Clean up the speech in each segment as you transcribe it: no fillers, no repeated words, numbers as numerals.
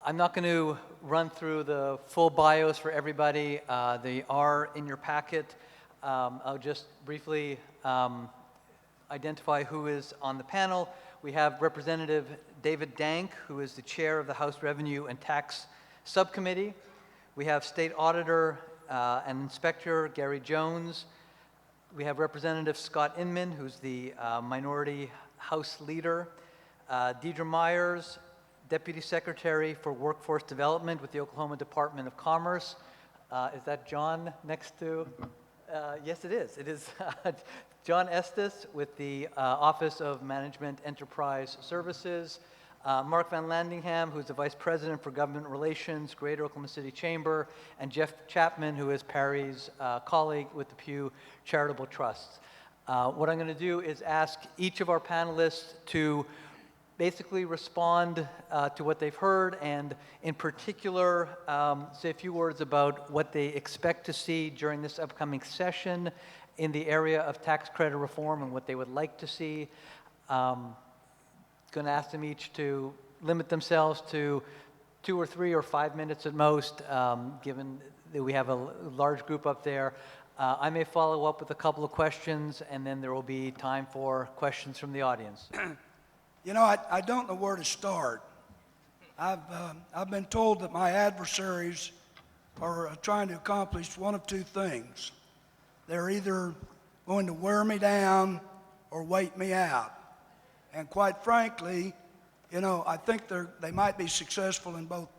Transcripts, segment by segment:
I'm not going to run through the full bios for everybody. They are in your packet. I'll just briefly identify who is on the panel. We have Representative David Dank, who is the chair of the House Revenue and Tax Subcommittee. We have State Auditor and Inspector Gary Jones. We have Representative Scott Inman, who's the Minority House Leader. Deidre Myers, Deputy Secretary for Workforce Development with the Oklahoma Department of Commerce. Is that John next to? Yes, it is. It is John Estus with the Office of Management Enterprise Services. Mark VanLandingham, who's the Vice President for Government Relations, Greater Oklahoma City Chamber, and Jeff Chapman, who is Perry's colleague with the Pew Charitable Trusts. What I'm going to do is ask each of our panelists to basically respond to what they've heard, and in particular, say a few words about what they expect to see during this upcoming session in the area of tax credit reform and what they would like to see. Going to ask them each to limit themselves to 2 or 3 or 5 minutes at most, given that we have a large group up there. I may follow up with a couple of questions, and then there will be time for questions from the audience. You know, I don't know where to start. I've been told that my adversaries are trying to accomplish one of two things. They're either going to wear me down or wait me out. And quite frankly, you know, I think they might be successful in both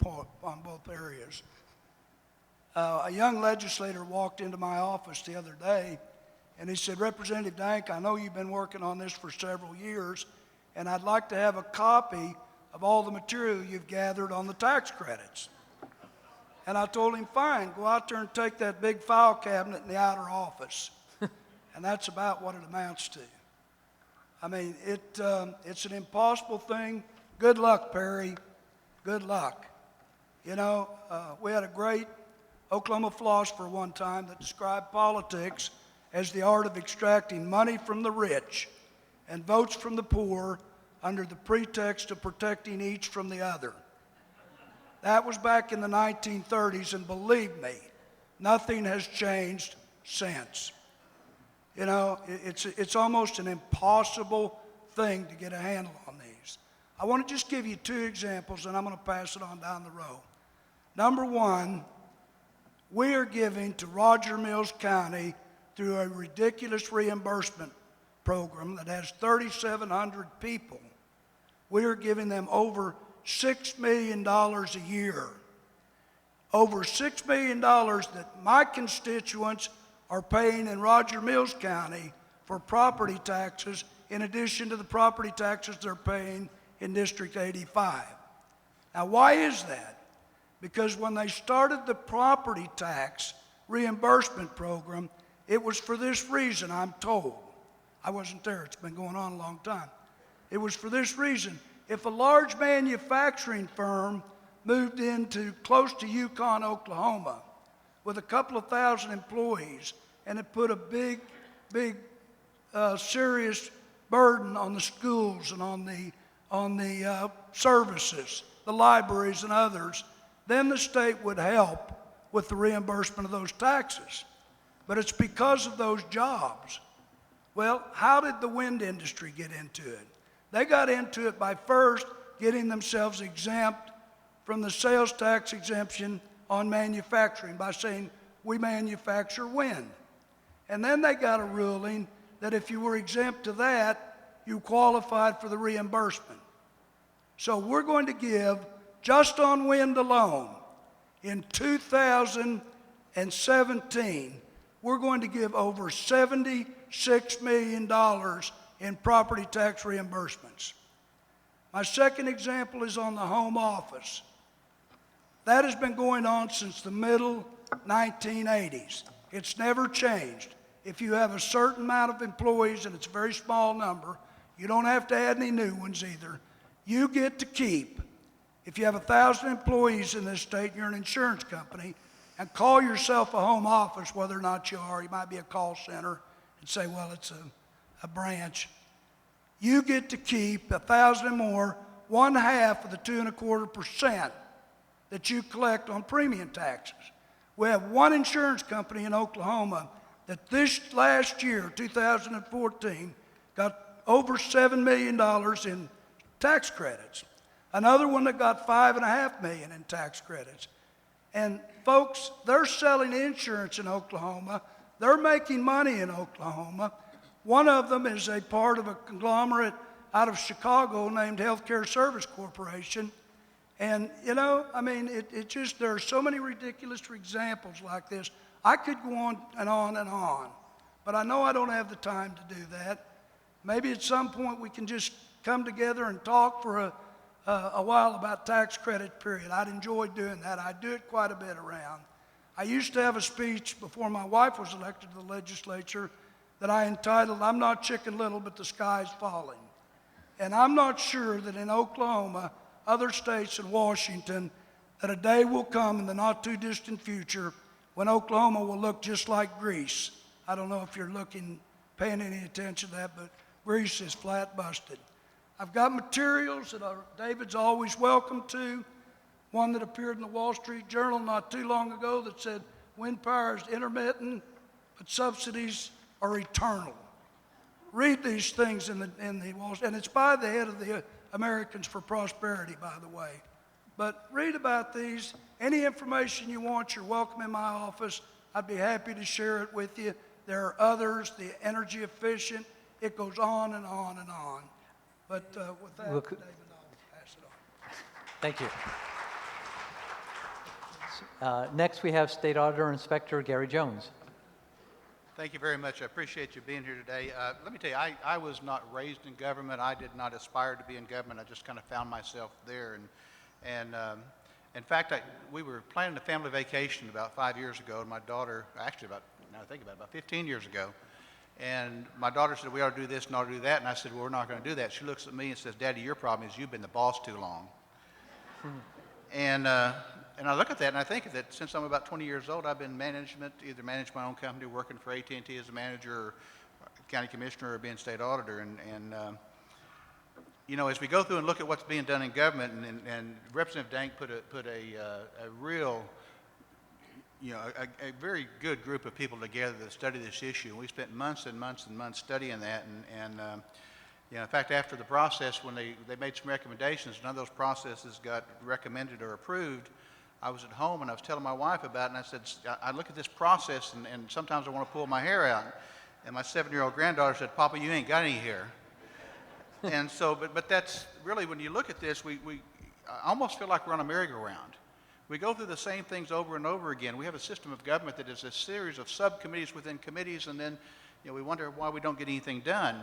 areas. A young legislator walked into my office the other day, and he said, "Representative Dank, I know you've been working on this for several years, and I'd like to have a copy of all the material you've gathered on the tax credits." And I told him, fine, go out there and take that big file cabinet in the outer office. And that's about what it amounts to. I mean, it's an impossible thing. Good luck, Perry. Good luck. You know, we had a great Oklahoma philosopher one time that described politics as the art of extracting money from the rich and votes from the poor under the pretext of protecting each from the other. That was back in the 1930s, and believe me, nothing has changed since. You know, it's almost an impossible thing to get a handle on these. I want to just give you 2 examples, and I'm going to pass it on down the road. Number one, we are giving to Roger Mills County through a ridiculous reimbursement program that has 3,700 people. We are giving them over $6 million a year. Over $6 million that my constituents are paying in Roger Mills County for property taxes, in addition to the property taxes they're paying in District 85. Now, why is that? Because when they started the property tax reimbursement program, it was for this reason, I'm told. I wasn't there, it's been going on a long time. It was for this reason. If a large manufacturing firm moved into close to Yukon, Oklahoma, with a couple of thousand employees, and it put a big, serious burden on the schools and on the services, the libraries and others, then the state would help with the reimbursement of those taxes. But it's because of those jobs. Well, how did the wind industry get into it? They got into it by first getting themselves exempt from the sales tax exemption on manufacturing by saying, we manufacture wind. And then they got a ruling that if you were exempt to that, you qualified for the reimbursement. So we're going to give, just on wind alone, in 2017, we're going to give over $76 million in property tax reimbursements. My second example is on the home office. That has been going on since the middle 1980s. It's never changed. If you have a certain amount of employees, and it's a very small number, you don't have to add any new ones either, you get to keep. If you have 1,000 employees in this state and you're an insurance company, and call yourself a home office, whether or not you are, you might be a call center, and say, well, it's a branch. You get to keep 1,000 or more, 1/2 of the 2.25% that you collect on premium taxes. We have one insurance company in Oklahoma that this last year, 2014, got over $7 million in tax credits. Another one that got $5.5 million in tax credits. And folks, they're selling insurance in Oklahoma. They're making money in Oklahoma. One of them is a part of a conglomerate out of Chicago named Healthcare Service Corporation. And, you know, I mean, it just, there are so many ridiculous examples like this. I could go on and on and on, but I know I don't have the time to do that. Maybe at some point we can just come together and talk for a while about tax credit period. I'd enjoy doing that. I do it quite a bit around. I used to have a speech before my wife was elected to the legislature that I entitled, "I'm not Chicken Little, but the sky's falling." And I'm not sure that in Oklahoma, other states, and Washington, that a day will come in the not too distant future when Oklahoma will look just like Greece. I don't know if you're paying any attention to that, but Greece is flat busted. I've got materials that David's always welcome to. One that appeared in the Wall Street Journal not too long ago that said, wind power is intermittent, but subsidies are eternal. Read these things in the Wall Street, and it's by the head of the Americans for Prosperity, by the way. But read about these. Any information you want, you're welcome in my office. I'd be happy to share it with you. There are others, the energy efficient. It goes on and on and on. But with that, David, I'll pass it on. Thank you. Next, we have State Auditor Inspector Gary Jones. Thank you very much. I appreciate you being here today. Let me tell you, I was not raised in government. I did not aspire to be in government. I just kind of found myself there. And in fact, we were planning a family vacation about 5 years ago, and my daughter, actually now I think about it, about 15 years ago, and my daughter said, we ought to do this and ought to do that, and I said, well, we're not going to do that. She looks at me and says, Daddy, your problem is you've been the boss too long. And I look at that and I think that since I'm about 20 years old, I've been management, either managed my own company, working for AT&T as a manager, or county commissioner, or being state auditor. And you know, as we go through and look at what's being done in government, and Representative Dank put a real, you know, a very good group of people together to study this issue. We spent months and months and months studying that, and you know, in fact, after the process, when they made some recommendations, none of those processes got recommended or approved. I was at home and I was telling my wife about it, and I said, I look at this process and sometimes I want to pull my hair out. And my 7-year-old granddaughter said, Papa, you ain't got any hair. And so, but that's really, when you look at this, I almost feel like we're on a merry-go-round. We go through the same things over and over again. We have a system of government that is a series of subcommittees within committees, and then, you know, we wonder why we don't get anything done.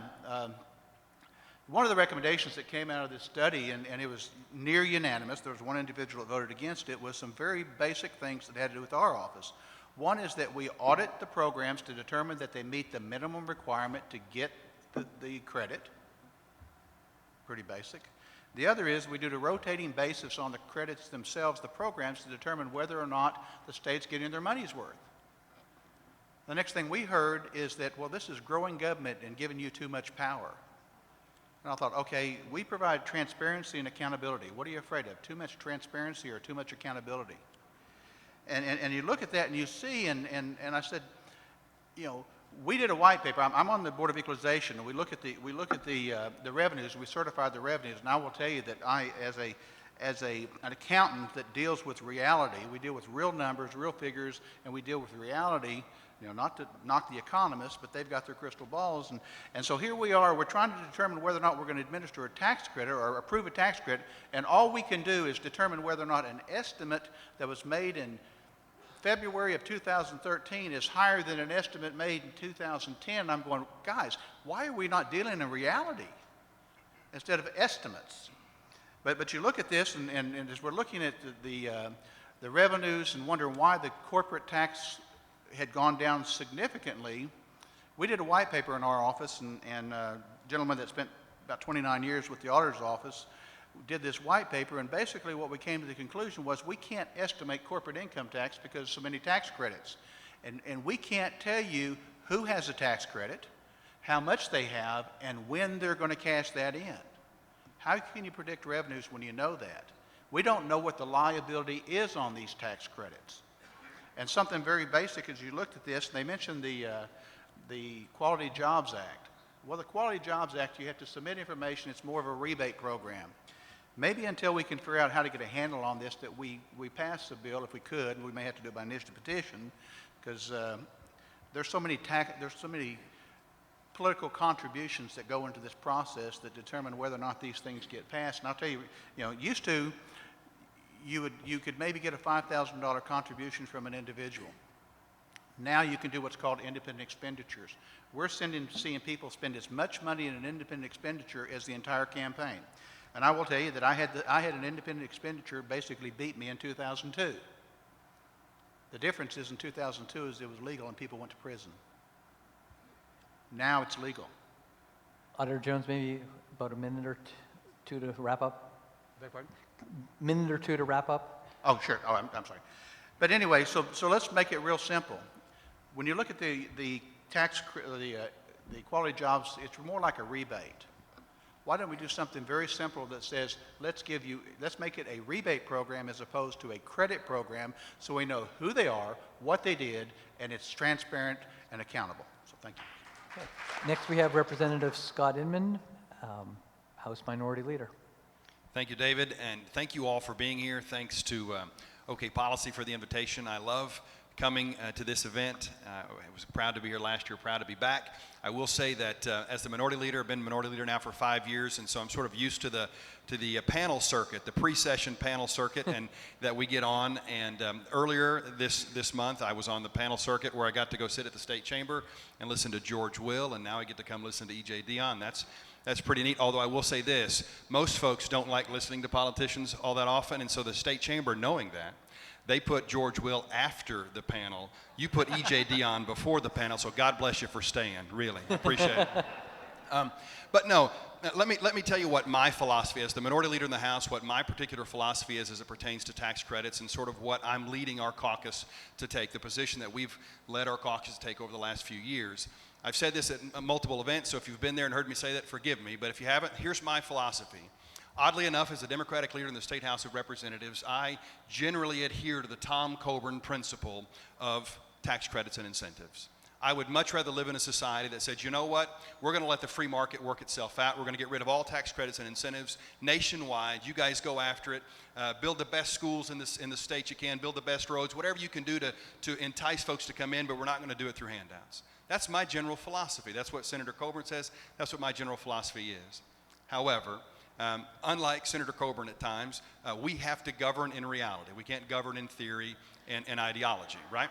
One of the recommendations that came out of this study, and it was near unanimous, there was one individual that voted against it, was some very basic things that had to do with our office. One is that we audit the programs to determine that they meet the minimum requirement to get the credit. Pretty basic. The other is we do the rotating basis on the credits themselves, the programs, to determine whether or not the state's getting their money's worth. The next thing we heard is that, well, this is growing government and giving you too much power. And I thought, okay, we provide transparency and accountability. What are you afraid of? Too much transparency or too much accountability? And you look at that and you see, and I said, you know, we did a white paper. I'm on the Board of Equalization, and we look at the revenues. We certified the revenues, and I will tell you that I, as an accountant that deals with reality, we deal with real numbers, real figures, and we deal with reality. You know, not to knock the economists, but they've got their crystal balls. And so here we are, we're trying to determine whether or not we're going to administer a tax credit or approve a tax credit, and all we can do is determine whether or not an estimate that was made in February of 2013 is higher than an estimate made in 2010. And I'm going, guys, why are we not dealing in reality instead of estimates? But you look at this, and as we're looking at the revenues and wondering why the corporate tax had gone down significantly, we did a white paper in our office, and a gentleman that spent about 29 years with the auditor's office did this white paper, and basically what we came to the conclusion was we can't estimate corporate income tax because of so many tax credits. And we can't tell you who has a tax credit, how much they have, and when they're going to cash that in. How can you predict revenues when you know that? We don't know what the liability is on these tax credits. And something very basic, as you looked at this, they mentioned the Quality Jobs Act. Well, the Quality Jobs Act, you have to submit information. It's more of a rebate program. Maybe until we can figure out how to get a handle on this, that we pass the bill if we could. We may have to do it by initiative petition, because there's so many political contributions that go into this process that determine whether or not these things get passed. And I'll tell you, used to, you could maybe get a $5,000 contribution from an individual. Now you can do what's called independent expenditures. We're seeing people spend as much money in an independent expenditure as the entire campaign. And I will tell you that I had an independent expenditure basically beat me in 2002. The difference is in 2002 is it was legal and people went to prison. Now it's legal. Auditor Jones, maybe about a minute or two to wrap up? Beg pardon? Minute or two to wrap up? Oh, sure. Oh, I'm sorry. But anyway, so let's make it real simple. When you look at the quality jobs, it's more like a rebate. Why don't we do something very simple that says, let's make it a rebate program as opposed to a credit program, so we know who they are, what they did, and it's transparent and accountable. So thank you. Okay. Next, we have Representative Scott Inman, House Minority Leader. Thank you, David, and thank you all for being here. Thanks to OK Policy for the invitation. I love coming to this event. I was proud to be here last year, proud to be back. I will say that as the minority leader, I've been minority leader now for 5 years, and so I'm sort of used to the panel circuit, the pre-session panel circuit, and that we get on. And earlier this month, I was on the panel circuit where I got to go sit at the State Chamber and listen to George Will, and now I get to come listen to E.J. Dionne. That's pretty neat, although I will say this, most folks don't like listening to politicians all that often, and so the State Chamber, knowing that, they put George Will after the panel. You put E.J. Dionne before the panel, so God bless you for staying, really. I appreciate it. But no, let me tell you what my philosophy is. The minority leader in the House, what my particular philosophy is as it pertains to tax credits and sort of what I'm leading our caucus to take, the position that we've led our caucus to take over the last few years. I've said this at multiple events, so if you've been there and heard me say that, forgive me. But if you haven't, here's my philosophy. Oddly enough, as a Democratic leader in the State House of Representatives, I generally adhere to the Tom Coburn principle of tax credits and incentives. I would much rather live in a society that said, you know what, we're going to let the free market work itself out. We're going to get rid of all tax credits and incentives nationwide. You guys go after it. Build the best schools in the state you can. Build the best roads. Whatever you can do to entice folks to come in, but we're not going to do it through handouts. That's my general philosophy. That's what Senator Coburn says. That's what my general philosophy is. However, unlike Senator Coburn at times, we have to govern in reality. We can't govern in theory and ideology, right?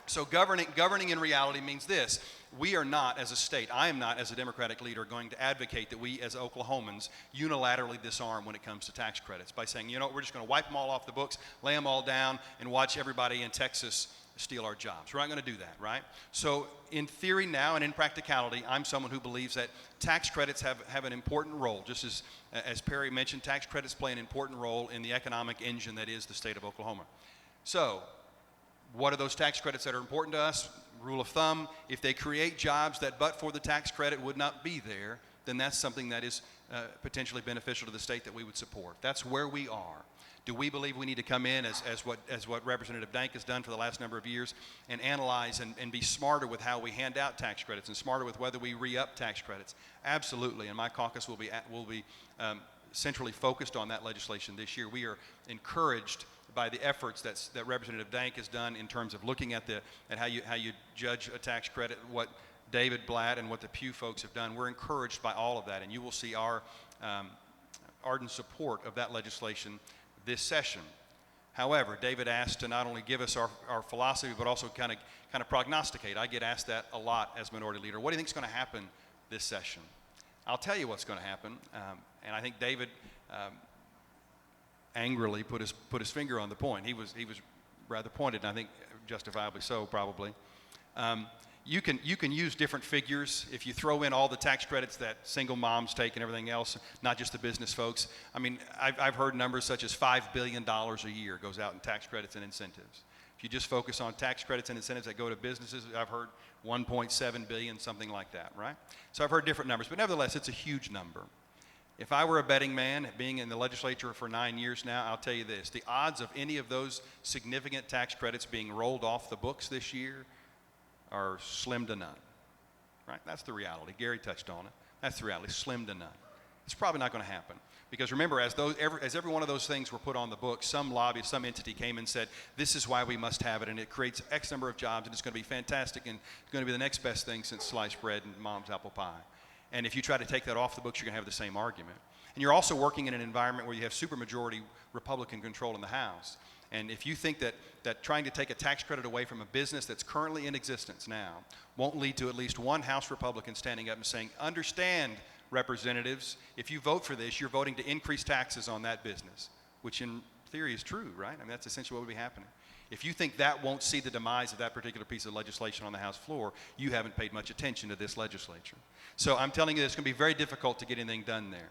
So governing in reality means this. We are not, as a state, I am not, as a Democratic leader, going to advocate that we, as Oklahomans, unilaterally disarm when it comes to tax credits by saying, you know, we're just going to wipe them all off the books, lay them all down, and watch everybody in Texas steal our jobs. We're not going to do that, right? So in theory now and in practicality, I'm someone who believes that tax credits have an important role. Just as Perry mentioned, tax credits play an important role in the economic engine that is the state of Oklahoma. So what are those tax credits that are important to us? Rule of thumb, if they create jobs that but for the tax credit would not be there, then that's something that is potentially beneficial to the state that we would support. That's where we are. Do we believe we need to come in as what Representative Dank has done for the last number of years and analyze and be smarter with how we hand out tax credits and smarter with whether we re-up tax credits? Absolutely, and my caucus will be centrally focused on that legislation this year. We are encouraged by the efforts that Representative Dank has done in terms of looking at how you judge a tax credit, what David Blatt and what the Pew folks have done. We're encouraged by all of that, and you will see our ardent support of that legislation this session. However, David asked to not only give us our philosophy, but also kind of prognosticate. I get asked that a lot as minority leader. What do you think is going to happen this session? I'll tell you what's going to happen, and I think David angrily put his finger on the point. He was rather pointed, and I think justifiably so, probably. You can use different figures if you throw in all the tax credits that single moms take and everything else, not just the business folks. I mean, I've heard numbers such as $5 billion a year goes out in tax credits and incentives. If you just focus on tax credits and incentives that go to businesses, I've heard 1.7 billion, something like that, right? So I've heard different numbers, but nevertheless, it's a huge number. If I were a betting man, being in the legislature for 9 years now, I'll tell you this, the odds of any of those significant tax credits being rolled off the books this year are slim to none, right? That's the reality. Gary touched on it. That's the reality, slim to none. It's probably not going to happen. Because remember, as every one of those things were put on the books, some lobbyist, some entity came and said, this is why we must have it, and it creates X number of jobs, and it's going to be fantastic, and it's going to be the next best thing since sliced bread and mom's apple pie. And if you try to take that off the books, you're going to have the same argument. And you're also working in an environment where you have supermajority Republican control in the House. And if you think that trying to take a tax credit away from a business that's currently in existence now won't lead to at least one House Republican standing up and saying, understand, representatives, if you vote for this, you're voting to increase taxes on that business, which in theory is true, right? I mean, that's essentially what would be happening. If you think that won't see the demise of that particular piece of legislation on the House floor, you haven't paid much attention to this legislature. So I'm telling you, it's going to be very difficult to get anything done there.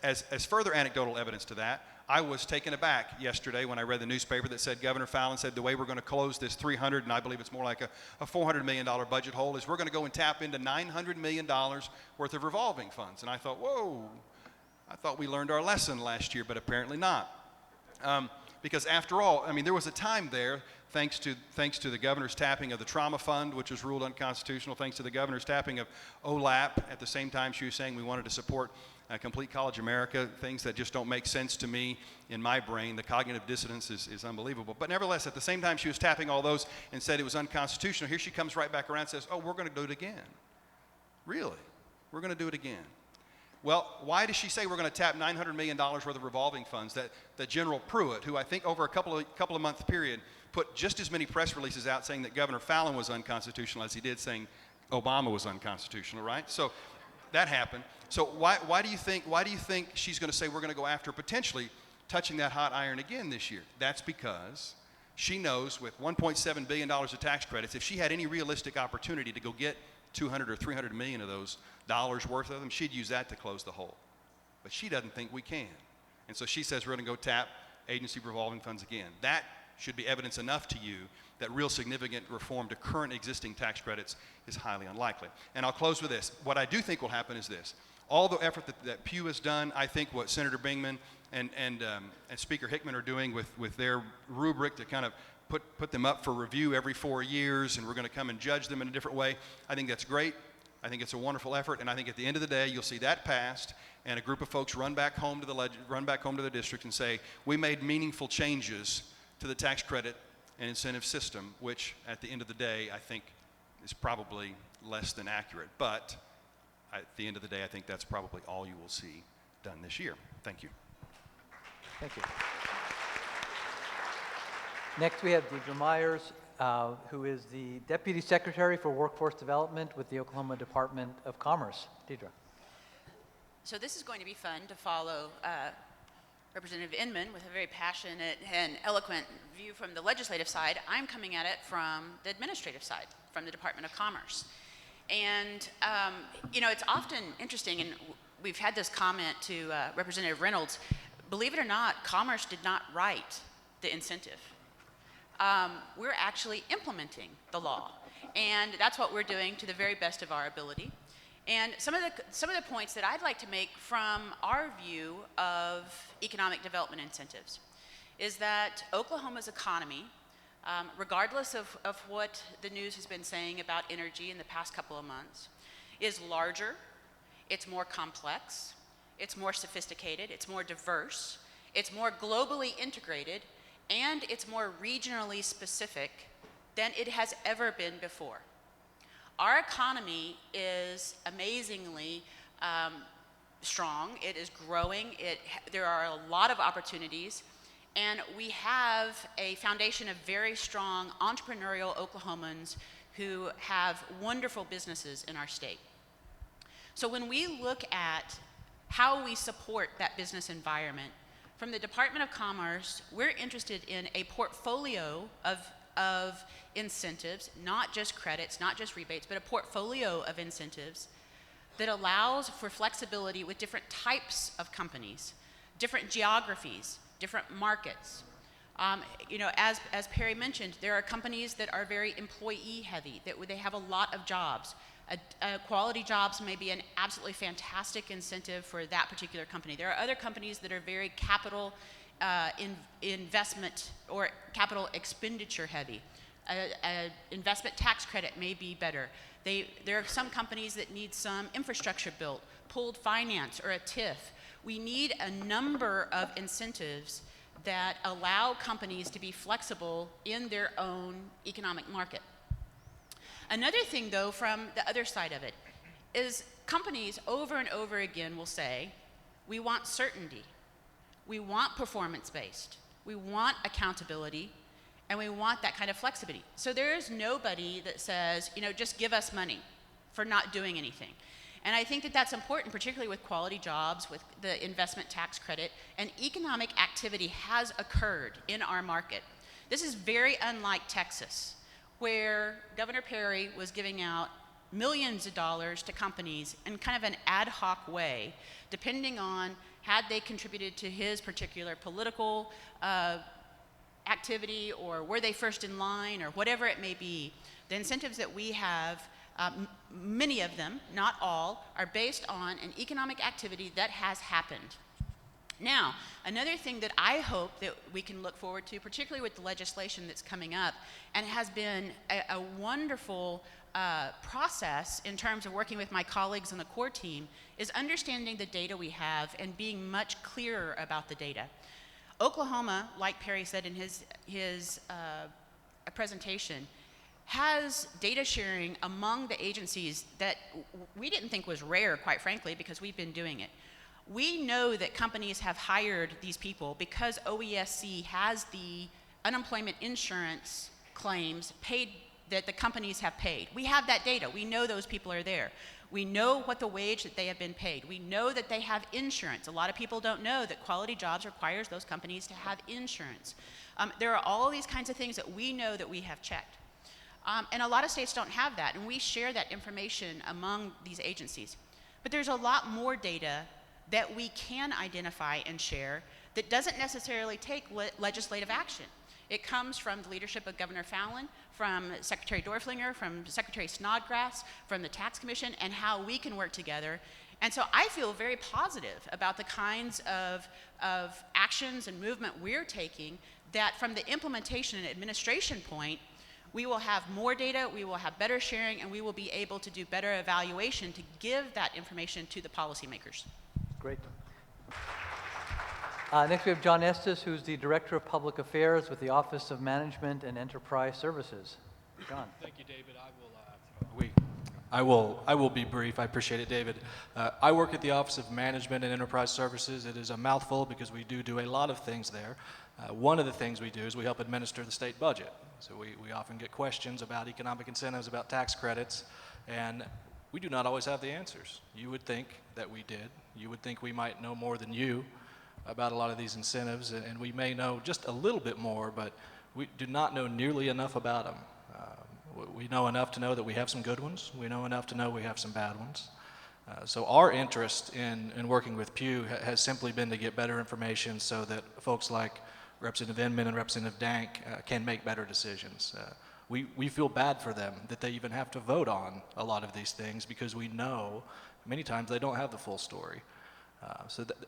As further anecdotal evidence to that, I was taken aback yesterday when I read the newspaper that said Governor Fallin said the way we're going to close this $300, and I believe it's more like a $400 million budget hole, is we're going to go and tap into $900 million worth of revolving funds. And I thought, whoa, I thought we learned our lesson last year, but apparently not. Because after all, I mean, there was a time there, thanks to the governor's tapping of the trauma fund, which was ruled unconstitutional, thanks to the governor's tapping of OLAP. At the same time, she was saying we wanted to support Complete College America, things that just don't make sense to me in my brain. The cognitive dissonance is unbelievable. But nevertheless, at the same time she was tapping all those and said it was unconstitutional, here she comes right back around and says, oh, we're going to do it again. Really? We're going to do it again. Well, why does she say we're going to tap $900 million worth of revolving funds that General Pruitt, who I think over a couple of month period put just as many press releases out saying that Governor Fallin was unconstitutional as he did saying Obama was unconstitutional, right? So that happened. So why do you think she's going to say we're going to go after potentially touching that hot iron again this year? That's because she knows with $1.7 billion of tax credits, if she had any realistic opportunity to go get 200 or 300 million of those dollars worth of them, she'd use that to close the hole. But she doesn't think we can. And so she says we're going to go tap agency revolving funds again. That should be evidence enough to you that real significant reform to current existing tax credits is highly unlikely. And I'll close with this. What I do think will happen is this. All the effort that Pew has done, I think what Senator Bingman and Speaker Hickman are doing with their rubric to kind of put them up for review every 4 years, and we're going to come and judge them in a different way, I think that's great. I think it's a wonderful effort, and I think at the end of the day, you'll see that passed, and a group of folks run back home to their district and say, we made meaningful changes to the tax credit and incentive system, which at the end of the day, I think is probably less than accurate. But at the end of the day, I think that's probably all you will see done this year. Thank you. Thank you. Next, we have Deidre Myers, who is the Deputy Secretary for Workforce Development with the Oklahoma Department of Commerce. Deidre. So this is going to be fun to follow Representative Inman with a very passionate and eloquent view from the legislative side. I'm coming at it from the administrative side, from the Department of Commerce. And, you know, it's often interesting, and we've had this comment to Representative Reynolds. Believe it or not, Commerce did not write the incentive. We're actually implementing the law, and that's what we're doing to the very best of our ability. And some of the points that I'd like to make from our view of economic development incentives is that Oklahoma's economy, regardless of what the news has been saying about energy in the past couple of months, is larger, it's more complex, it's more sophisticated, it's more diverse, it's more globally integrated, and it's more regionally specific than it has ever been before. Our economy is amazingly strong. It is growing. There are a lot of opportunities, and we have a foundation of very strong entrepreneurial Oklahomans who have wonderful businesses in our state. So when we look at how we support that business environment, from the Department of Commerce, we're interested in a portfolio of incentives, not just credits, not just rebates, but a portfolio of incentives that allows for flexibility with different types of companies, different geographies, different markets. You know, as Perry mentioned, there are companies that are very employee heavy, that they have a lot of jobs. Quality jobs may be an absolutely fantastic incentive for that particular company. There are other companies that are very capital investment or capital expenditure heavy. An investment tax credit may be better. There are some companies that need some infrastructure built, pooled finance, or a TIF. We need a number of incentives that allow companies to be flexible in their own economic market. Another thing, though, from the other side of it, is companies over and over again will say, we want certainty, we want performance-based, we want accountability, and we want that kind of flexibility. So there is nobody that says, just give us money for not doing anything. And I think that that's important, particularly with quality jobs, with the investment tax credit, and economic activity has occurred in our market. This is very unlike Texas, where Governor Perry was giving out millions of dollars to companies in kind of an ad hoc way, depending on had they contributed to his particular political activity, or were they first in line, or whatever it may be. The incentives that we have, many of them, not all, are based on an economic activity that has happened. Now, another thing that I hope that we can look forward to, particularly with the legislation that's coming up, and has been a wonderful process in terms of working with my colleagues on the core team, is understanding the data we have and being much clearer about the data. Oklahoma, like Perry said in his presentation, has data sharing among the agencies that we didn't think was rare, quite frankly, because we've been doing it. We know that companies have hired these people because OESC has the unemployment insurance claims paid that the companies have paid. We have that data. We know those people are there. We know what the wage that they have been paid. We know that they have insurance. A lot of people don't know that quality jobs requires those companies to have insurance. There are all these kinds of things that we know that we have checked. And a lot of states don't have that, and we share that information among these agencies. But there's a lot more data that we can identify and share that doesn't necessarily take legislative action. It comes from the leadership of Governor Fallon, from Secretary Dorflinger, from Secretary Snodgrass, from the Tax Commission, and how we can work together. And so I feel very positive about the kinds of actions and movement we're taking, that from the implementation and administration point, we will have more data, we will have better sharing, and we will be able to do better evaluation to give that information to the policymakers. Great. Next we have John Estus, who's the Director of Public Affairs with the Office of Management and Enterprise Services. John. Thank you, David. I will be brief. I appreciate it, David. I work at the Office of Management and Enterprise Services. It is a mouthful because we do a lot of things there. One of the things we do is we help administer the state budget. So we often get questions about economic incentives, about tax credits, and we do not always have the answers. You would think that we did. You would think we might know more than you about a lot of these incentives, and we may know just a little bit more, but we do not know nearly enough about them. We know enough to know that we have some good ones. We know enough to know we have some bad ones. So our interest in working with Pew has simply been to get better information so that folks like Representative Inman and Representative Dank can make better decisions. We feel bad for them that they even have to vote on a lot of these things because we know many times they don't have the full story.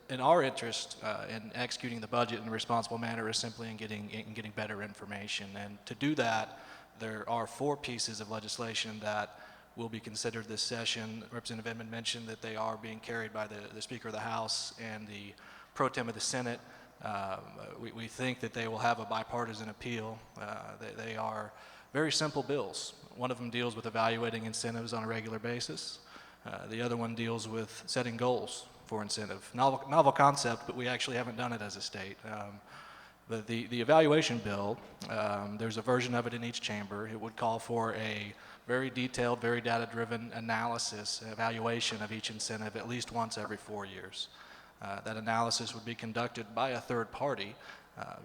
In our interest in executing the budget in a responsible manner is simply in getting better information. And to do that, there are 4 pieces of legislation that will be considered this session. Representative Inman mentioned that they are being carried by the Speaker of the House and the Pro Tem of the Senate. We think that they will have a bipartisan appeal. They are very simple bills. One of them deals with evaluating incentives on a regular basis. The other one deals with setting goals for incentive. Novel concept, but we actually haven't done it as a state. But the evaluation bill, there's a version of it in each chamber. It would call for a very detailed, very data-driven analysis, evaluation of each incentive at least once every 4 years. That analysis would be conducted by a third party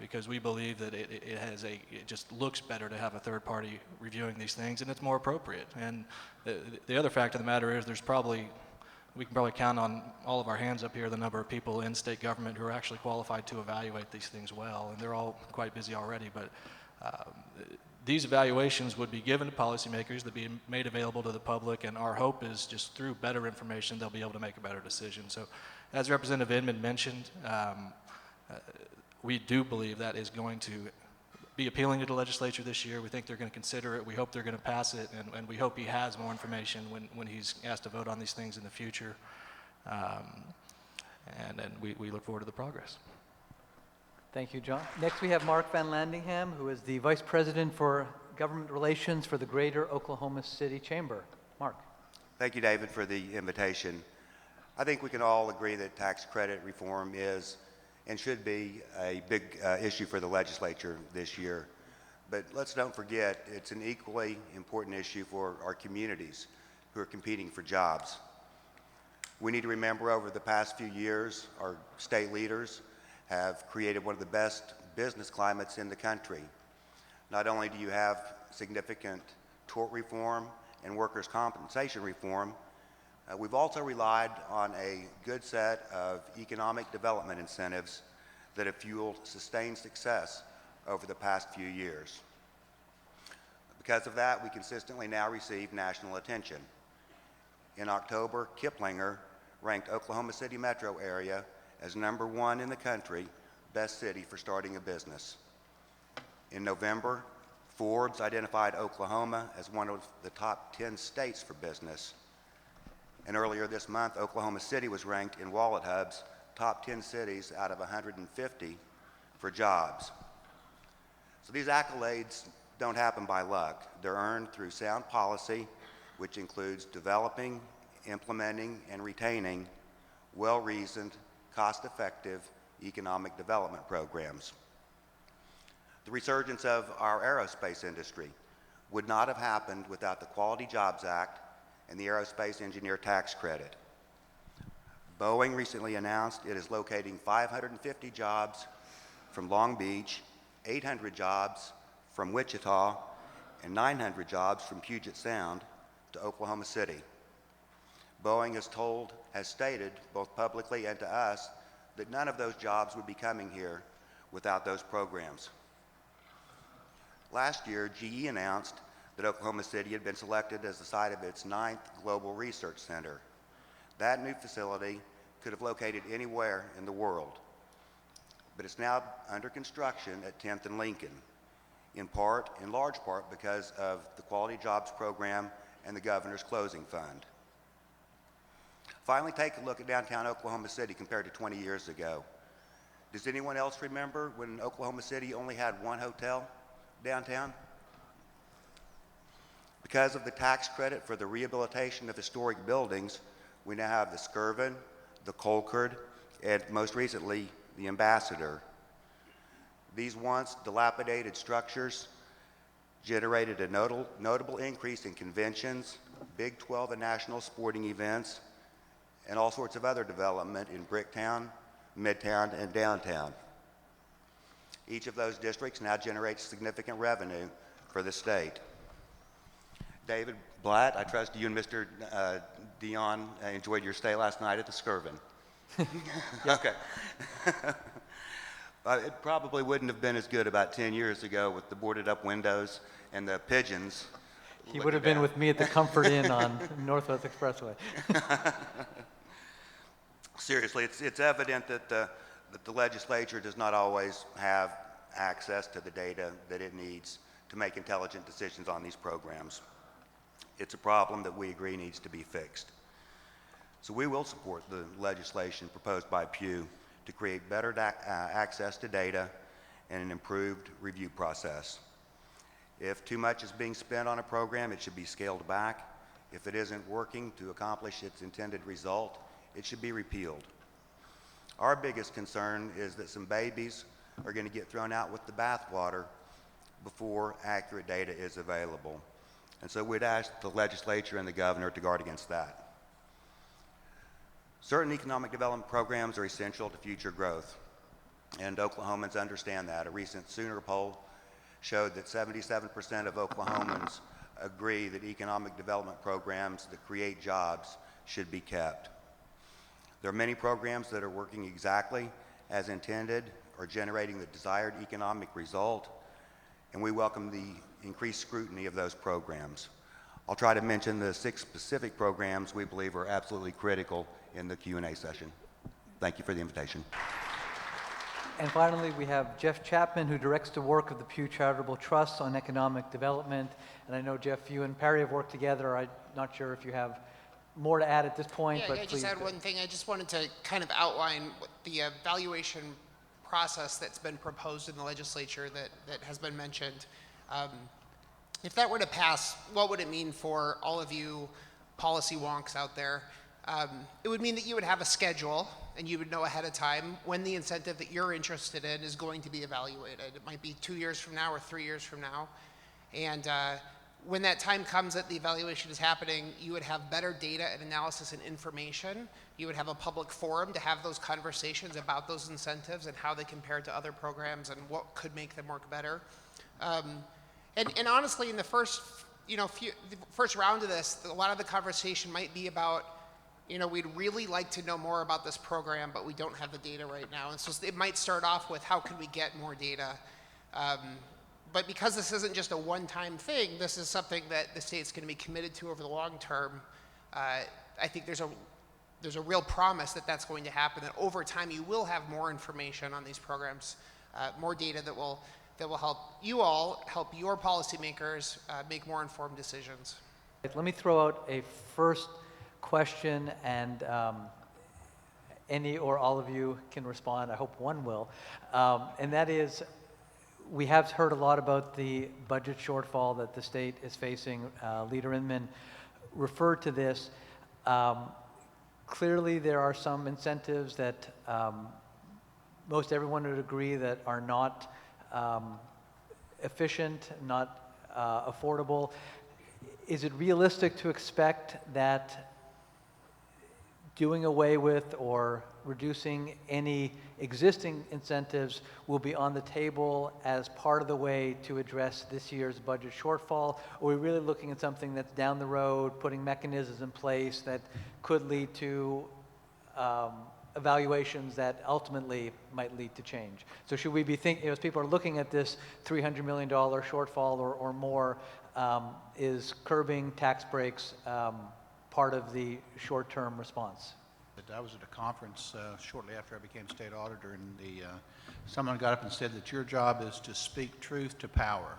because we believe that it just looks better to have a third party reviewing these things, and it's more appropriate. And the other fact of the matter is we can probably count on all of our hands up here the number of people in state government who are actually qualified to evaluate these things well, and they're all quite busy already. But these evaluations would be given to policymakers, they'd be made available to the public, and our hope is just through better information, they'll be able to make a better decision. So as Representative Inman mentioned, we do believe that is going to be appealing to the legislature this year. We think they're going to consider it. We hope they're going to pass it, and we hope he has more information when he's asked to vote on these things in the future. And we look forward to the progress. Thank you, John. Next, we have Mark VanLandingham, who is the Vice President for Government Relations for the Greater Oklahoma City Chamber. Mark. Thank you, David, for the invitation. I think we can all agree that tax credit reform is and should be a big issue for the legislature this year. But let's don't forget, it's an equally important issue for our communities who are competing for jobs. We need to remember over the past few years, our state leaders have created one of the best business climates in the country. Not only do you have significant tort reform and workers' compensation reform, we've also relied on a good set of economic development incentives that have fueled sustained success over the past few years. Because of that, we consistently now receive national attention. In October, Kiplinger ranked Oklahoma City metro area as #1 in the country, best city for starting a business. In November, Forbes identified Oklahoma as one of the top 10 states for business. And earlier this month, Oklahoma City was ranked in Wallet Hub's top 10 cities out of 150 for jobs. So these accolades don't happen by luck. They're earned through sound policy, which includes developing, implementing, and retaining well-reasoned, cost-effective economic development programs. The resurgence of our aerospace industry would not have happened without the Quality Jobs Act and the Aerospace Engineer Tax Credit. Boeing recently announced it is locating 550 jobs from Long Beach, 800 jobs from Wichita, and 900 jobs from Puget Sound to Oklahoma City. Boeing has stated, both publicly and to us, that none of those jobs would be coming here without those programs. Last year, GE announced that Oklahoma City had been selected as the site of its 9th Global Research Center. That new facility could have located anywhere in the world, but it's now under construction at 10th and Lincoln, in large part because of the Quality Jobs Program and the Governor's Closing Fund. Finally, take a look at downtown Oklahoma City compared to 20 years ago. Does anyone else remember when Oklahoma City only had one hotel downtown? Because of the tax credit for the rehabilitation of historic buildings, we now have the Skirvin, the Colcord, and most recently, the Ambassador. These once dilapidated structures generated a notable increase in conventions, Big 12 and national sporting events, and all sorts of other development in Bricktown, Midtown, and downtown. Each of those districts now generates significant revenue for the state. David Blatt, I trust you and Mr. Dion enjoyed your stay last night at the Skirvin. Okay. It probably wouldn't have been as good about 10 years ago with the boarded up windows and the pigeons. He would have been with me at the Comfort Inn on Northwest Expressway. Seriously, it's evident that the legislature does not always have access to the data that it needs to make intelligent decisions on these programs. It's a problem that we agree needs to be fixed. So we will support the legislation proposed by Pew to create better access to data and an improved review process. If too much is being spent on a program, it should be scaled back. If it isn't working to accomplish its intended result, it should be repealed. Our biggest concern is that some babies are going to get thrown out with the bathwater before accurate data is available. And so we'd ask the legislature and the governor to guard against that. Certain economic development programs are essential to future growth, and Oklahomans understand that. A recent Sooner poll showed that 77% of Oklahomans agree that economic development programs that create jobs should be kept. There are many programs that are working exactly as intended or generating the desired economic result, and we welcome the increased scrutiny of those programs. I'll try to mention the 6 specific programs we believe are absolutely critical in the Q&A session. Thank you for the invitation. And finally, we have Jeff Chapman, who directs the work of the Pew Charitable Trust on economic development. And I know, Jeff, you and Perry have worked together. I'm not sure if you have more to add at this point, but I please. just add one thing. I just wanted to kind of outline what the evaluation process that's been proposed in the legislature that has been mentioned. If that were to pass, what would it mean for all of you policy wonks out there? It would mean that you would have a schedule and you would know ahead of time when the incentive that you're interested in is going to be evaluated. It might be 2 years from now or 3 years from now. And when that time comes that the evaluation is happening, you would have better data and analysis and information. You would have a public forum to have those conversations about those incentives and how they compare to other programs and what could make them work better. And honestly, in the first, the first round of this, a lot of the conversation might be about, we'd really like to know more about this program, but we don't have the data right now. And so it might start off with how can we get more data? But because this isn't just a one-time thing, this is something that the state's going to be committed to over the long term. I think there's a real promise that that's going to happen, that over time you will have more information on these programs, more data that will help you all, help your policymakers make more informed decisions. Let me throw out a first question, and any or all of you can respond. I hope one will. And that is, we have heard a lot about the budget shortfall that the state is facing. Leader Inman referred to this. Clearly, there are some incentives that most everyone would agree that are not efficient, not affordable. Is it realistic to expect that doing away with or reducing any existing incentives will be on the table as part of the way to address this year's budget shortfall? Or are we really looking at something that's down the road, putting mechanisms in place that could lead to evaluations that ultimately might lead to change? So should we be thinking, as people are looking at this $300 million shortfall or more, is curbing tax breaks part of the short-term response? I was at a conference shortly after I became state auditor, and someone got up and said that your job is to speak truth to power.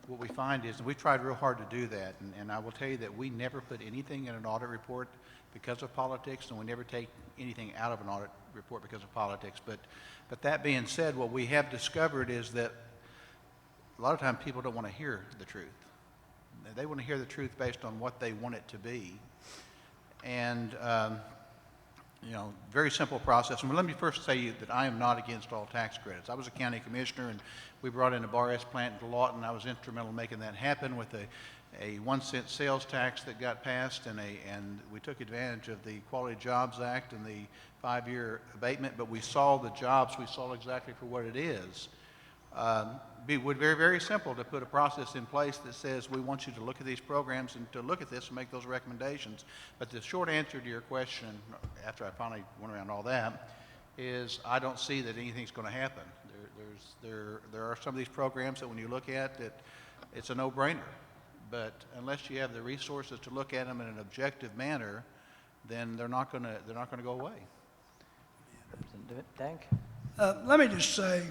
What we find is, and we've tried real hard to do that, and I will tell you that we never put anything in an audit report because of politics, and we never take anything out of an audit report because of politics. But that being said, what we have discovered is that a lot of times people don't want to hear the truth. They want to hear the truth based on what they want it to be. And, very simple process. And let me first say that I am not against all tax credits. I was a county commissioner, and we brought in a Bar S plant in Lawton. I was instrumental in making that happen with a 1-cent sales tax that got passed, and we took advantage of the Quality Jobs Act and the 5-year abatement, but we saw the jobs, we saw exactly for what it is. It would be very, very simple to put a process in place that says we want you to look at these programs and to look at this and make those recommendations. But the short answer to your question, after I finally went around all that, is I don't see that anything's going to happen. There are some of these programs that when you look at it, it's a no-brainer. But unless you have the resources to look at them in an objective manner, then they're not going to go away. Representative Dank? Let me just say,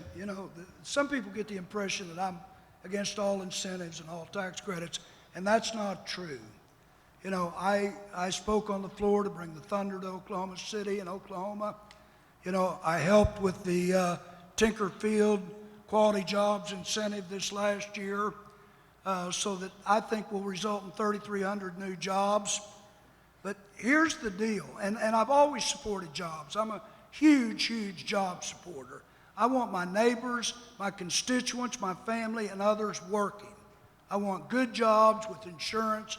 some people get the impression that I'm against all incentives and all tax credits, and that's not true. I spoke on the floor to bring the thunder to Oklahoma City and Oklahoma. I helped with the Tinker Field Quality Jobs Incentive this last year, so that I think will result in 3,300 new jobs. But here's the deal, and I've always supported jobs. I'm a huge job supporter. I want my neighbors, my constituents, my family, and others working. I want good jobs with insurance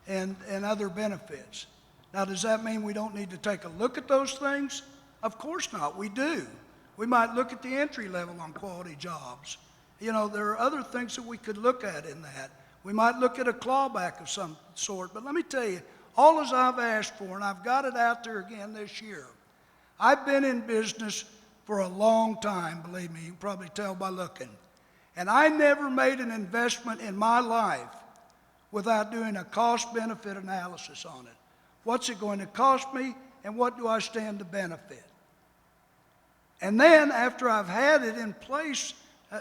and other benefits. Now, does that mean we don't need to take a look at those things? Of course not, we do. We might look at the entry level on quality jobs. There are other things that we could look at in that. We might look at a clawback of some sort, but let me tell you, all as I've asked for, and I've got it out there again this year, I've been in business for a long time, believe me, you can probably tell by looking. And I never made an investment in my life without doing a cost-benefit analysis on it. What's it going to cost me, and what do I stand to benefit? And then after I've had it in place,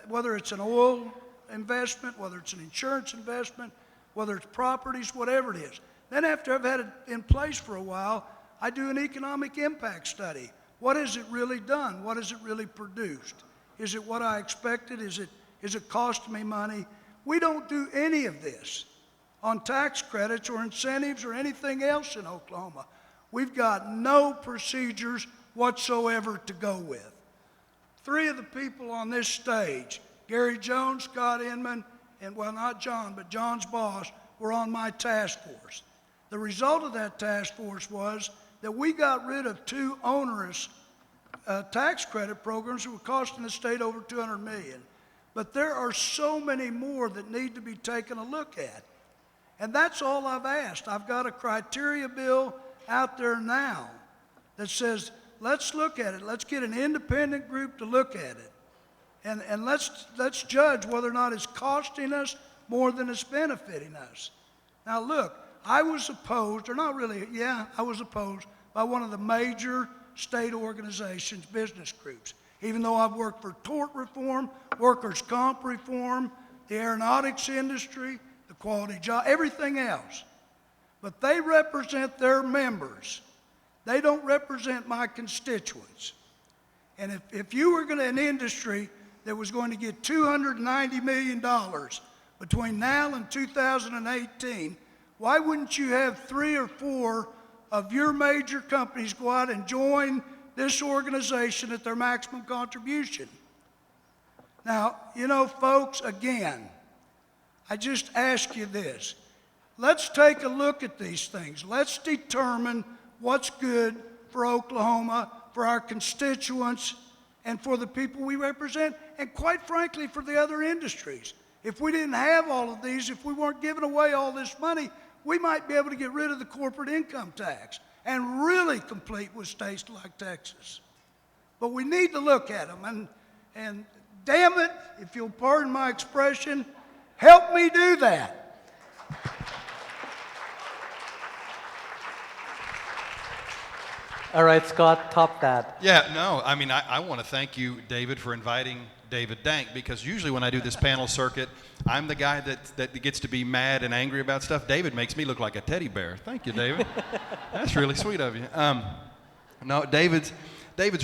whether it's an oil investment, whether it's an insurance investment, whether it's properties, whatever it is, then after I've had it in place for a while, I do an economic impact study. What has it really done? What has it really produced? Is it what I expected? Is it costing me money? We don't do any of this on tax credits or incentives or anything else in Oklahoma. We've got no procedures whatsoever to go with. 3 of the people on this stage, Gary Jones, Scott Inman, and well, not John, but John's boss, were on my task force. The result of that task force was that we got rid of 2 onerous tax credit programs that were costing the state over $200 million. But there are so many more that need to be taken a look at. And that's all I've asked. I've got a criteria bill out there now that says, let's look at it. Let's get an independent group to look at it. And let's judge whether or not it's costing us more than it's benefiting us. Now look, I was opposed, or not really, yeah, I was opposed by one of the major state organizations, business groups. Even though I've worked for tort reform, workers' comp reform, the aeronautics industry, the quality job, everything else. But they represent their members. They don't represent my constituents. And if you were an industry that was going to get $290 million between now and 2018, why wouldn't you have 3 or 4 of your major companies go out and join this organization at their maximum contribution? Now, you know, folks, again, I just ask you this. Let's take a look at these things. Let's determine what's good for Oklahoma, for our constituents, and for the people we represent, and quite frankly, for the other industries. If we didn't have all of these, if we weren't giving away all this money, we might be able to get rid of the corporate income tax and really compete with states like Texas. But we need to look at them, and damn it, if you'll pardon my expression, help me do that. All right, Scott, top that. Yeah, no, I mean, I want to thank you, David, for inviting David Dank, because usually when I do this panel circuit, I'm the guy that gets to be mad and angry about stuff. David makes me look like a teddy bear. Thank you, David. That's really sweet of you. No, David's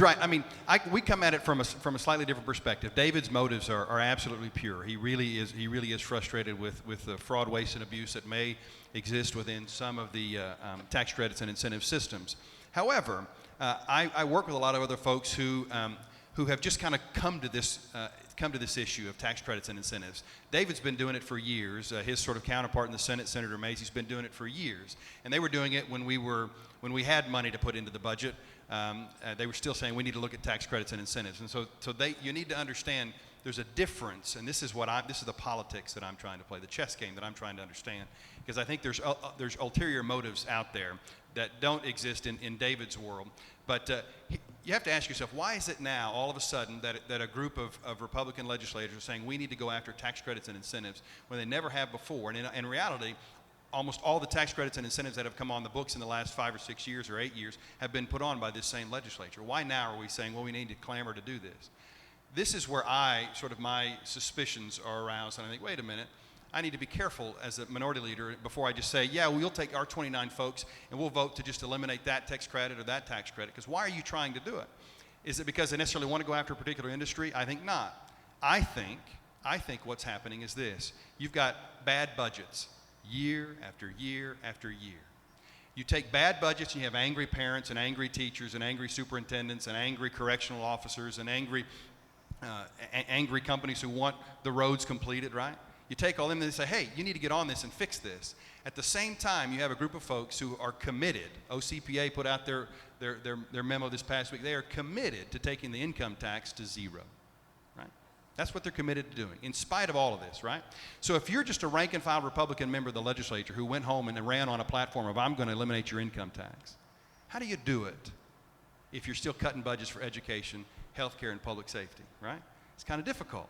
right. I mean, we come at it from a slightly different perspective. David's motives are absolutely pure. He really is frustrated with the fraud, waste, and abuse that may exist within some of the tax credits and incentive systems. However, I work with a lot of other folks who have just kind of come to this issue of tax credits and incentives. David's been doing it for years. His sort of counterpart in the Senate, Senator Macy's been doing it for years, and they were doing it when we had money to put into the budget. They were still saying we need to look at tax credits and incentives, and so you need to understand there's a difference, and this is the politics that I'm trying to play, the chess game that I'm trying to understand, because I think there's ulterior motives out there that don't exist in David's world. But you have to ask yourself, why is it now all of a sudden that a group of Republican legislators are saying we need to go after tax credits and incentives when they never have before? And in reality, almost all the tax credits and incentives that have come on the books in the last 5 or 6 years or 8 years have been put on by this same legislature. Why now are we saying, well, we need to clamor to do this? This is where my suspicions are aroused, and I think, wait a minute, I need to be careful as a minority leader before I just say, yeah, we'll take our 29 folks and we'll vote to just eliminate that tax credit or that tax credit. Because why are you trying to do it? Is it because they necessarily want to go after a particular industry? I think not. I think what's happening is this. You've got bad budgets year after year after year. You take bad budgets and you have angry parents and angry teachers and angry superintendents and angry correctional officers and angry companies who want the roads completed, right? You take all them and they say, hey, you need to get on this and fix this. At the same time, you have a group of folks who are committed. OCPA put out their memo this past week. They are committed to taking the income tax to zero, right? That's what they're committed to doing, in spite of all of this, right? So if you're just a rank and file Republican member of the legislature who went home and ran on a platform of I'm going to eliminate your income tax, how do you do it if you're still cutting budgets for education, healthcare, and public safety, right? It's kind of difficult.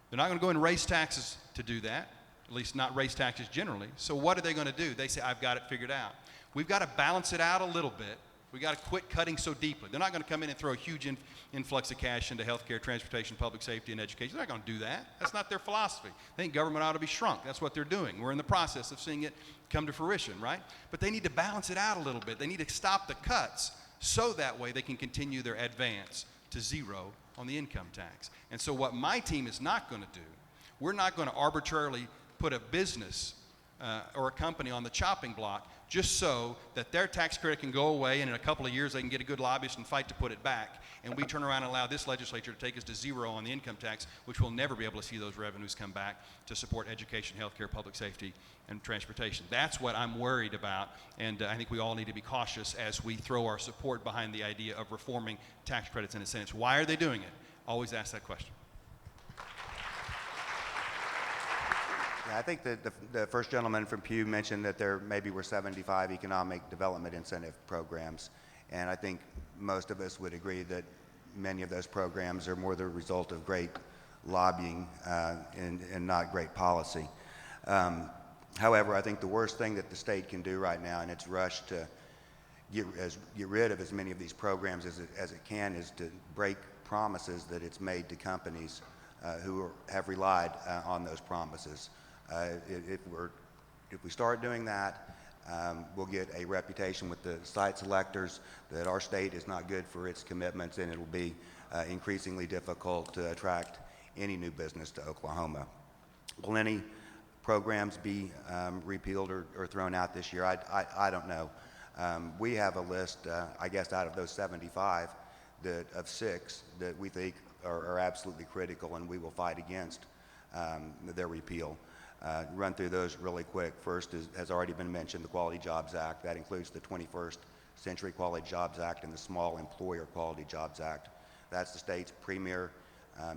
They're not going to go and raise taxes to do that, at least not raise taxes generally. So what are they going to do? They say, I've got it figured out. We've got to balance it out a little bit. We've got to quit cutting so deeply. They're not going to come in and throw a huge influx of cash into healthcare, transportation, public safety, and education. They're not going to do that. That's not their philosophy. They think government ought to be shrunk. That's what they're doing. We're in the process of seeing it come to fruition, right? But they need to balance it out a little bit. They need to stop the cuts so that way they can continue their advance to zero on the income tax. And so what my team is not going to do, we're not going to arbitrarily put a business or a company on the chopping block just so that their tax credit can go away and in a couple of years they can get a good lobbyist and fight to put it back. And we turn around and allow this legislature to take us to zero on the income tax, which we'll never be able to see those revenues come back to support education, healthcare, public safety, and transportation. That's what I'm worried about, and I think we all need to be cautious as we throw our support behind the idea of reforming tax credits and incentives. Why are they doing it? Always ask that question. Yeah, I think that the first gentleman from Pew mentioned that there maybe were 75 economic development incentive programs, and I think most of us would agree that many of those programs are more the result of great lobbying and not great policy. However, I think the worst thing that the state can do right now, and it's rushed to get rid of as many of these programs as it can, is to break promises that it's made to companies who have relied on those promises. If we start doing that, we'll get a reputation with the site selectors that our state is not good for its commitments, and it will be increasingly difficult to attract any new business to Oklahoma. Will any programs be repealed or thrown out this year? I don't know. We have a list, I guess, out of those 75 of 6 that we think are absolutely critical, and we will fight against their repeal. Run through those really quick. First, has already been mentioned, the Quality Jobs Act. That includes the 21st Century Quality Jobs Act and the Small Employer Quality Jobs Act. That's the state's premier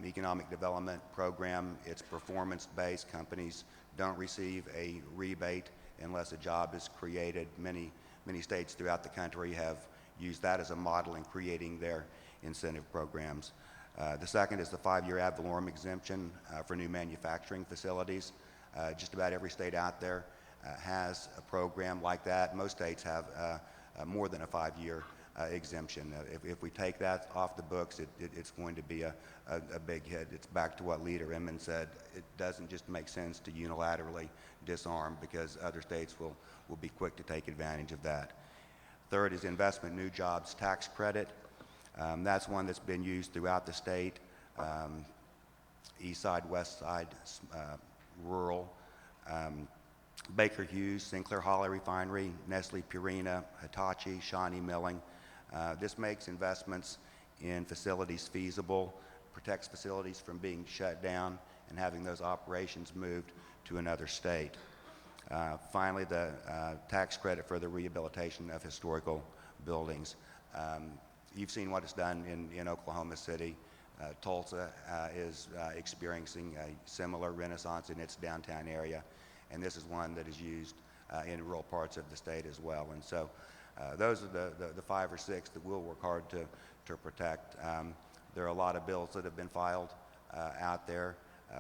economic development program. It's performance-based. Companies don't receive a rebate unless a job is created. Many states throughout the country have used that as a model in creating their incentive programs. The second is the 5-year ad valorem exemption for new manufacturing facilities. Just about every state out there has a program like that. Most states have more than a 5-year exemption. If we take that off the books, it's going to be a big hit. It's back to what Leader Inman said. It doesn't just make sense to unilaterally disarm, because other states will be quick to take advantage of that. Third is investment new jobs tax credit. That's one that's been used throughout the state. East side, west side, rural. Baker Hughes, Sinclair Holly Refinery, Nestle Purina, Hitachi, Shawnee Milling. This makes investments in facilities feasible, protects facilities from being shut down and having those operations moved to another state. Finally, the tax credit for the rehabilitation of historical buildings. You've seen what it's done in Oklahoma City. Tulsa is experiencing a similar renaissance in its downtown area, and this is one that is used in rural parts of the state as well. And so those are the 5 or 6 that we'll work hard to protect. There are a lot of bills that have been filed out there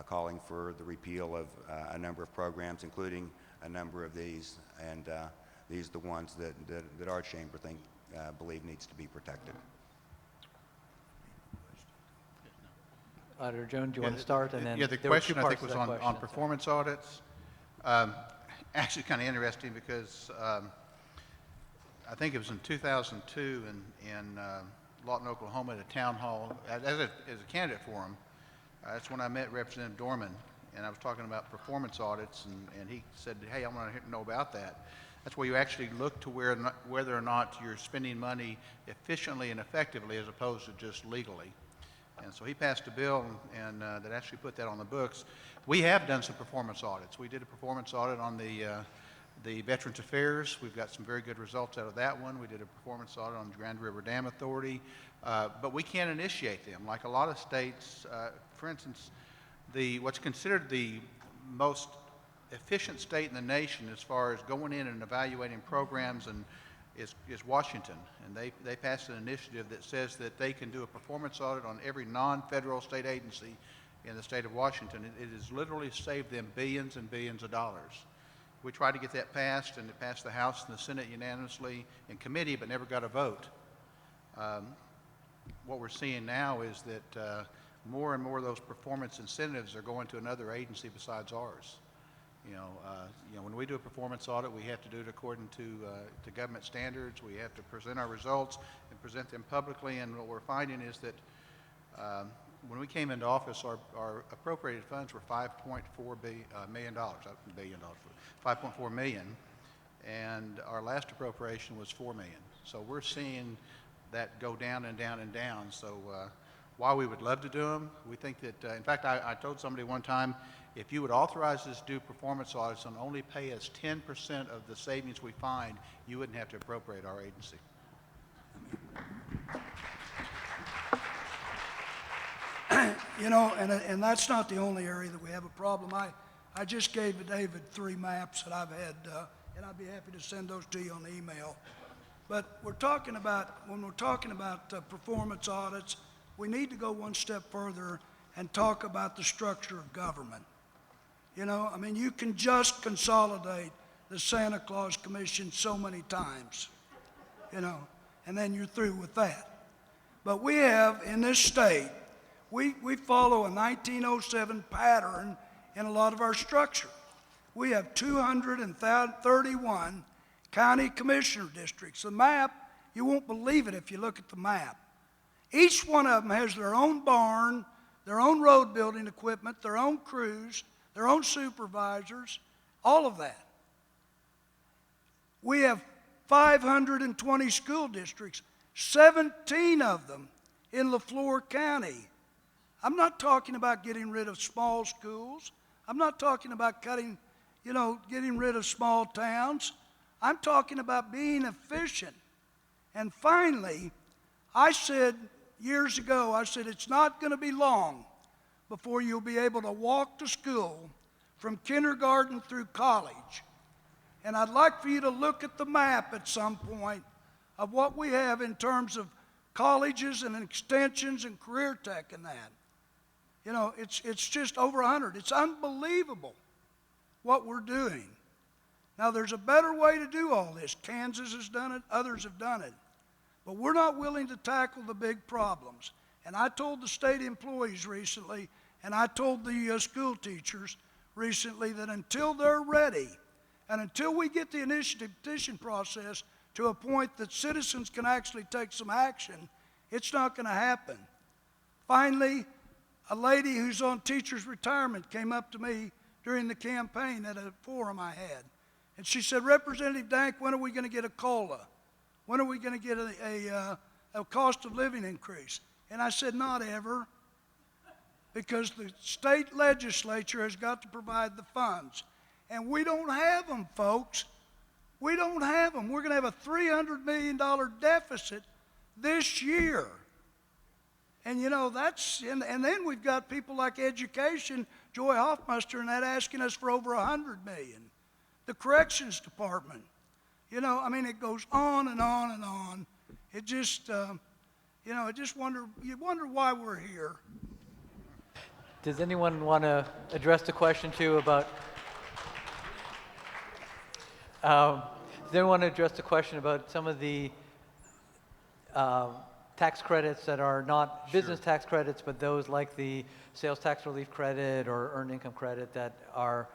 calling for the repeal of a number of programs, including a number of these, and these are the ones that our chamber believe needs to be protected. Auditor Jones, do you want to start? And then Yeah, the there were 2 question I parts think to was that on question. performance audits. Actually kind of interesting because I think it was in 2002 in Lawton, Oklahoma, at a town hall as a candidate forum. That's when I met Representative Dorman, and I was talking about performance audits, and he said, hey, I want to know about that. That's where you actually look to whether or not you're spending money efficiently and effectively as opposed to just legally. And so he passed a bill and that actually put that on the books. We have done some performance audits. We did a performance audit on the Veterans Affairs. We've got some very good results out of that one. We did a performance audit on the Grand River Dam Authority, but we can't initiate them. Like a lot of states, for instance, what's considered the most efficient state in the nation as far as going in and evaluating programs is Washington, and they passed an initiative that says that they can do a performance audit on every non-federal state agency in the state of Washington. It has literally saved them billions and billions of dollars. We tried to get that passed, and it passed the House and the Senate unanimously in committee, but never got a vote. What we're seeing now is that more and more of those performance incentives are going to another agency besides ours. When we do a performance audit, we have to do it according to government standards. We have to present our results and present them publicly. And what we're finding is that when we came into office, our appropriated funds were $5.4 million, $5.4 million, and our last appropriation was $4 million. So we're seeing that go down and down and down. So while we would love to do them, we think that, in fact, I told somebody one time, if you would authorize us to do performance audits and only pay us 10% of the savings we find, you wouldn't have to appropriate our agency. And that's not the only area that we have a problem. I just gave David 3 maps that I've had, and I'd be happy to send those to you on email. But when we're talking about performance audits, we need to go one step further and talk about the structure of government. You can just consolidate the Santa Claus Commission so many times, and then you're through with that. But we have, in this state, we follow a 1907 pattern in a lot of our structure. We have 231 county commissioner districts. The map, you won't believe it if you look at the map. Each one of them has their own barn, their own road building equipment, their own crews, their own supervisors, all of that. We have 520 school districts, 17 of them in LaFleur County. I'm not talking about getting rid of small schools. I'm not talking about getting rid of small towns. I'm talking about being efficient. And finally, I said years ago, it's not going to be long before you'll be able to walk to school from kindergarten through college. And I'd like for you to look at the map at some point of what we have in terms of colleges and extensions and career tech and that. It's just over 100. It's unbelievable what we're doing. Now, there's a better way to do all this. Kansas has done it. Others have done it. But we're not willing to tackle the big problems. And I told the state employees recently, and I told the school teachers recently that until they're ready, and until we get the initiative petition process to a point that citizens can actually take some action, it's not going to happen. Finally, a lady who's on teacher's retirement came up to me during the campaign at a forum I had. And she said, Representative Dank, when are we going to get a COLA? When are we going to get a cost of living increase? And I said, not ever, because the state legislature has got to provide the funds. And we don't have them, folks. We don't have them. We're going to have a $300 million deficit this year. And and then we've got people like education, Joy Hoffmeister, and that asking us for over $100 million. The corrections department. It goes on and on and on. It just, you wonder why we're here. Does anyone want to address the question too about? Does anyone want to address the question about some of the tax credits that are not business tax credits, but those like the sales tax relief credit or earned income credit that are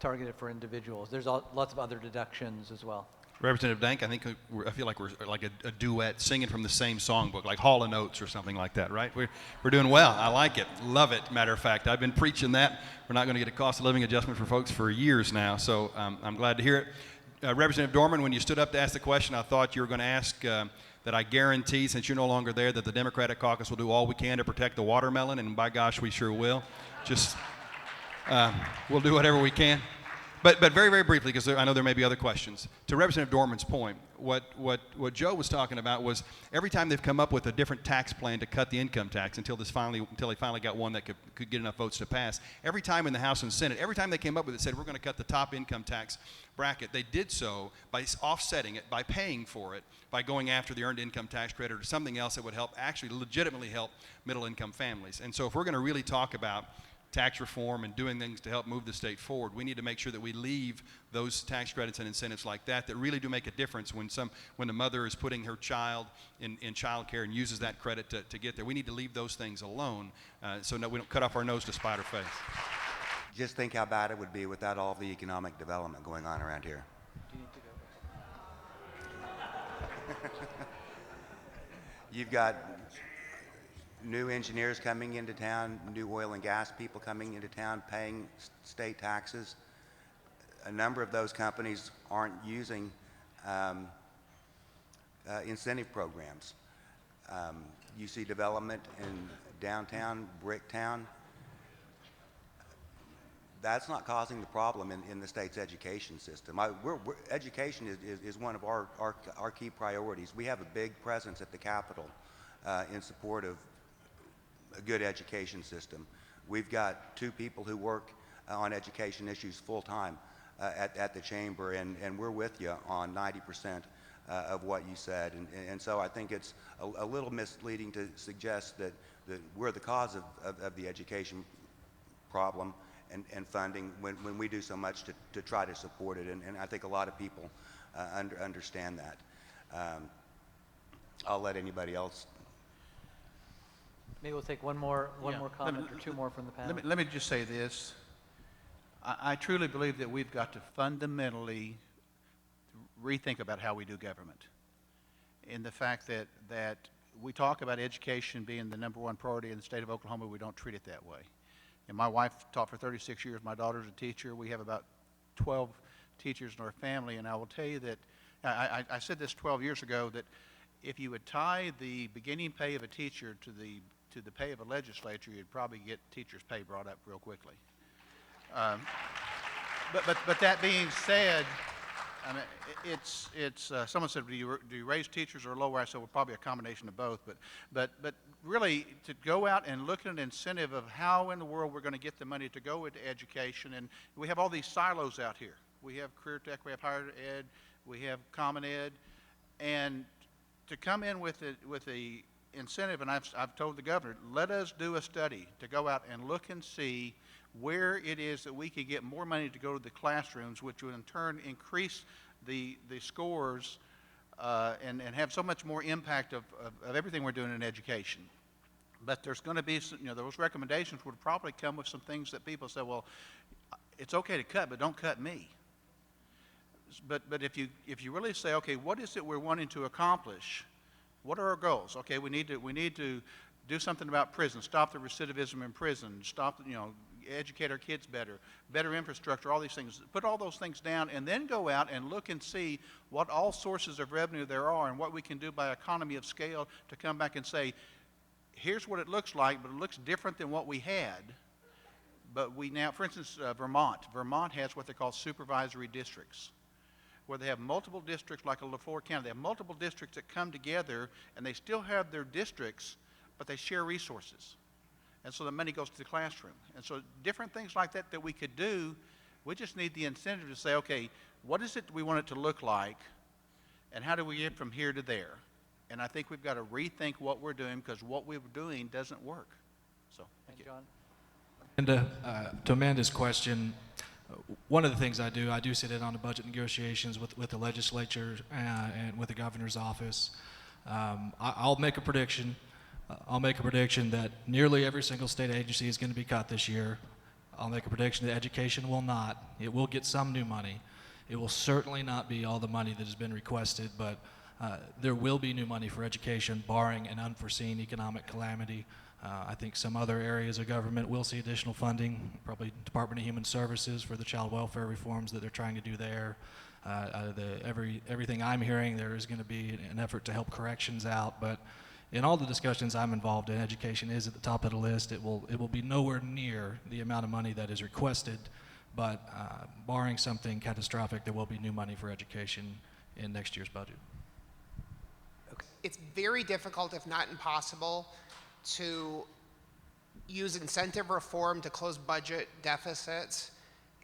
targeted for individuals? There's lots of other deductions as well. Representative Dank, I feel like we're like a duet singing from the same songbook, like Hall & Oates or something like that, right? We're doing well. I like it. Love it, matter of fact. I've been preaching that. We're not going to get a cost of living adjustment for folks for years now, so I'm glad to hear it. Representative Dorman, when you stood up to ask the question, I thought you were going to ask that I guarantee, since you're no longer there, that the Democratic caucus will do all we can to protect the watermelon, and by gosh, we sure will. We'll do whatever we can. But very, very briefly, because I know there may be other questions. To Representative Dorman's point, what Joe was talking about was every time they've come up with a different tax plan to cut the income tax until they finally got one that could get enough votes to pass. Every time in the House and Senate, every time they came up with it, said we're going to cut the top income tax bracket. They did so by offsetting it, by paying for it, by going after the earned income tax credit or something else that would help, actually legitimately help middle income families. And so if we're going to really talk about tax reform and doing things to help move the state forward, we need to make sure that we leave those tax credits and incentives like that really do make a difference when the mother is putting her child in child care and uses that credit to get there. We need to leave those things alone so that we don't cut off our nose to spite our face. Just think how bad it would be without all the economic development going on around here. You've got new engineers coming into town, new oil and gas people coming into town paying state taxes. A number of those companies aren't using incentive programs. You see development in downtown, Bricktown. That's not causing the problem in the state's education system. Education is one of our key priorities. We have a big presence at the Capitol in support of a good education system. We've got 2 people who work on education issues full-time at the chamber, and we're with you on 90% of what you said. And so I think it's a little misleading to suggest that we're the cause of the education problem and funding when we do so much to try to support it. And I think a lot of people understand that. I'll let anybody else. Maybe we'll take one more comment or 2 more from the panel. Let me just say this. I truly believe that we've got to fundamentally rethink about how we do government. In the fact that we talk about education being the #1 priority in the state of Oklahoma, we don't treat it that way. And my wife taught for 36 years. My daughter's a teacher. We have about 12 teachers in our family. And I will tell you that I said this 12 years ago, that if you would tie the beginning pay of a teacher to the pay of a legislature, you'd probably get teachers' pay brought up real quickly. But that being said, I mean, it's someone said, do you raise teachers or lower? I said, well, probably a combination of both. But really, to go out and look at an incentive of how in the world we're going to get the money to go into education, and we have all these silos out here. We have career tech, we have higher ed, we have common ed, and to come in with the incentive, and I've told the governor, let us do a study to go out and look and see where it is that we could get more money to go to the classrooms, which would in turn increase the scores and have so much more impact of everything we're doing in education. But there's going to be, those recommendations would probably come with some things that people say, well, it's okay to cut, but don't cut me. But if you really say, okay, what is it we're wanting to accomplish? What are our goals? Okay, we need to do something about prison, stop the recidivism in prison, educate our kids better infrastructure, all these things. Put all those things down and then go out and look and see what all sources of revenue there are and what we can do by economy of scale to come back and say, here's what it looks like, but it looks different than what we had. But we now, for instance, Vermont has what they call supervisory districts, where they have multiple districts like a LaFleur County. They have multiple districts that come together, and they still have their districts, but they share resources. And so the money goes to the classroom. And so different things like that we could do, we just need the incentive to say, okay, what is it we want it to look like, and how do we get from here to there? And I think we've got to rethink what we're doing, because what we're doing doesn't work. So, thank you. John? And to Amanda's question, one of the things I do sit in on the budget negotiations with the legislature and with the governor's office. I'll make a prediction. I'll make a prediction that nearly every single state agency is going to be cut this year. I'll make a prediction that education will not. It will get some new money. It will certainly not be all the money that has been requested, but there will be new money for education, barring an unforeseen economic calamity. I think some other areas of government will see additional funding, probably Department of Human Services for the child welfare reforms that they're trying to do there. Everything I'm hearing, there is going to be an effort to help corrections out, but in all the discussions I'm involved in, education is at the top of the list. It will be nowhere near the amount of money that is requested but barring something catastrophic, there will be new money for education in next year's budget. It's very difficult, if not impossible, to use incentive reform to close budget deficits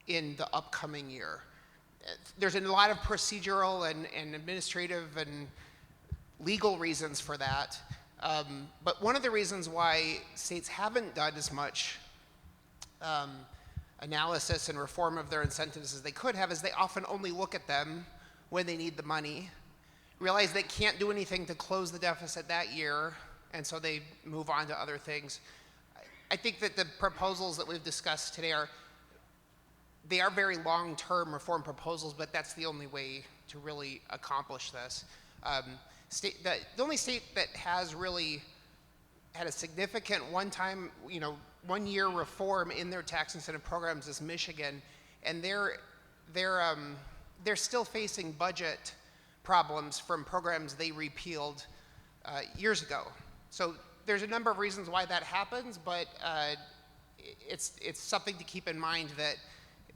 in the upcoming year. There's a lot of procedural and administrative and legal reasons for that. But one of the reasons why states haven't done as much analysis and reform of their incentives as they could have is they often only look at them when they need the money, realize they can't do anything to close the deficit that year, and so they move on to other things. I think that the proposals that we've discussed today are very long-term reform proposals, but that's the only way to really accomplish this. The only state that has really had a significant one-time, one-year reform in their tax incentive programs is Michigan, and they're still facing budget problems from programs they repealed years ago. So there's a number of reasons why that happens, but it's something to keep in mind that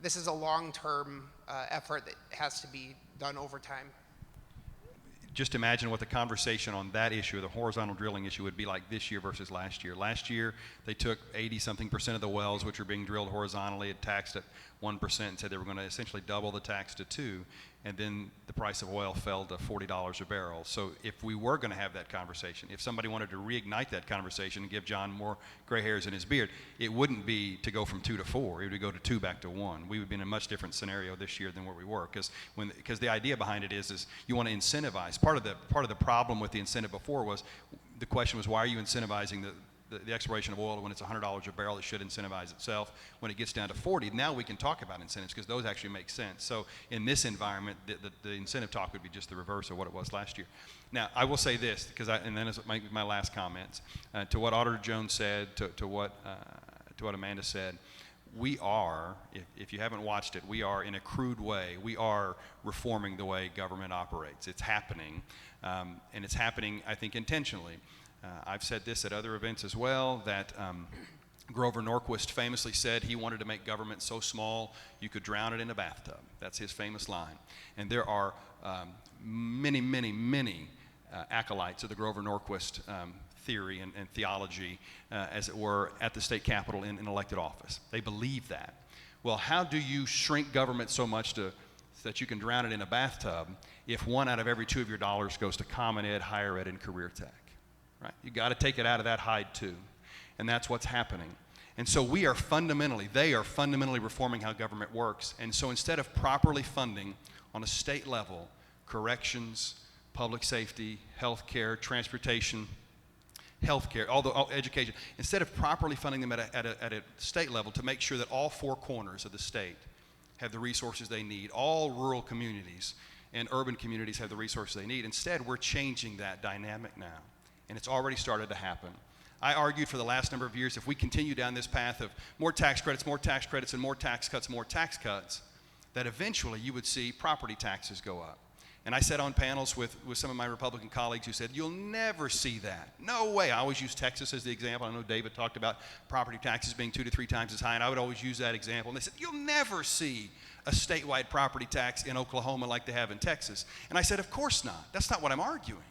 this is a long-term effort that has to be done over time. Just imagine what the conversation on that issue, the horizontal drilling issue, would be like this year versus last year. Last year, they took 80-something% of the wells which were being drilled horizontally and taxed at 1% and said they were going to essentially double the tax to 2%, and then the price of oil fell to $40 a barrel. So if we were going to have that conversation, if somebody wanted to reignite that conversation and give John more gray hairs in his beard, it wouldn't be to go from 2 to 4. It would go to 2 back to 1. We would be in a much different scenario this year than where we were, because the idea behind it is you want to incentivize. Part of the problem with the incentive before was the question was, why are you incentivizing the exploration of oil when it's $100 a barrel? It should incentivize itself. When it gets down to 40, now we can talk about incentives because those actually make sense. So in this environment, the incentive talk would be just the reverse of what it was last year. Now, I will say this, and then is my last comments, to what Auditor Jones said, to what Amanda said. We are, if you haven't watched it, we are in a crude way, we are reforming the way government operates. It's happening, and it's happening, I think, intentionally. I've said this at other events as well, that Grover Norquist famously said he wanted to make government so small you could drown it in a bathtub. That's his famous line. And there are many, many, many acolytes of the Grover Norquist theory and theology, as it were, at the state capitol in elected office. They believe that. Well, how do you shrink government so much that you can drown it in a bathtub if 1 out of every 2 of your dollars goes to common ed, higher ed, and career tech? Right? You got to take it out of that hide too, and that's what's happening. And so they are fundamentally reforming how government works. And so instead of properly funding on a state level corrections, public safety, healthcare, transportation, education, instead of properly funding them at a state level to make sure that all 4 corners of the state have the resources they need, all rural communities and urban communities have the resources they need, instead we're changing that dynamic now. And it's already started to happen. I argued for the last number of years, if we continue down this path of more tax credits, and more tax cuts, that eventually you would see property taxes go up. And I sat on panels with some of my Republican colleagues who said, you'll never see that. No way. I always use Texas as the example. I know David talked about property taxes being 2 to 3 times as high, and I would always use that example. And they said, you'll never see a statewide property tax in Oklahoma like they have in Texas. And I said, of course not. That's not what I'm arguing.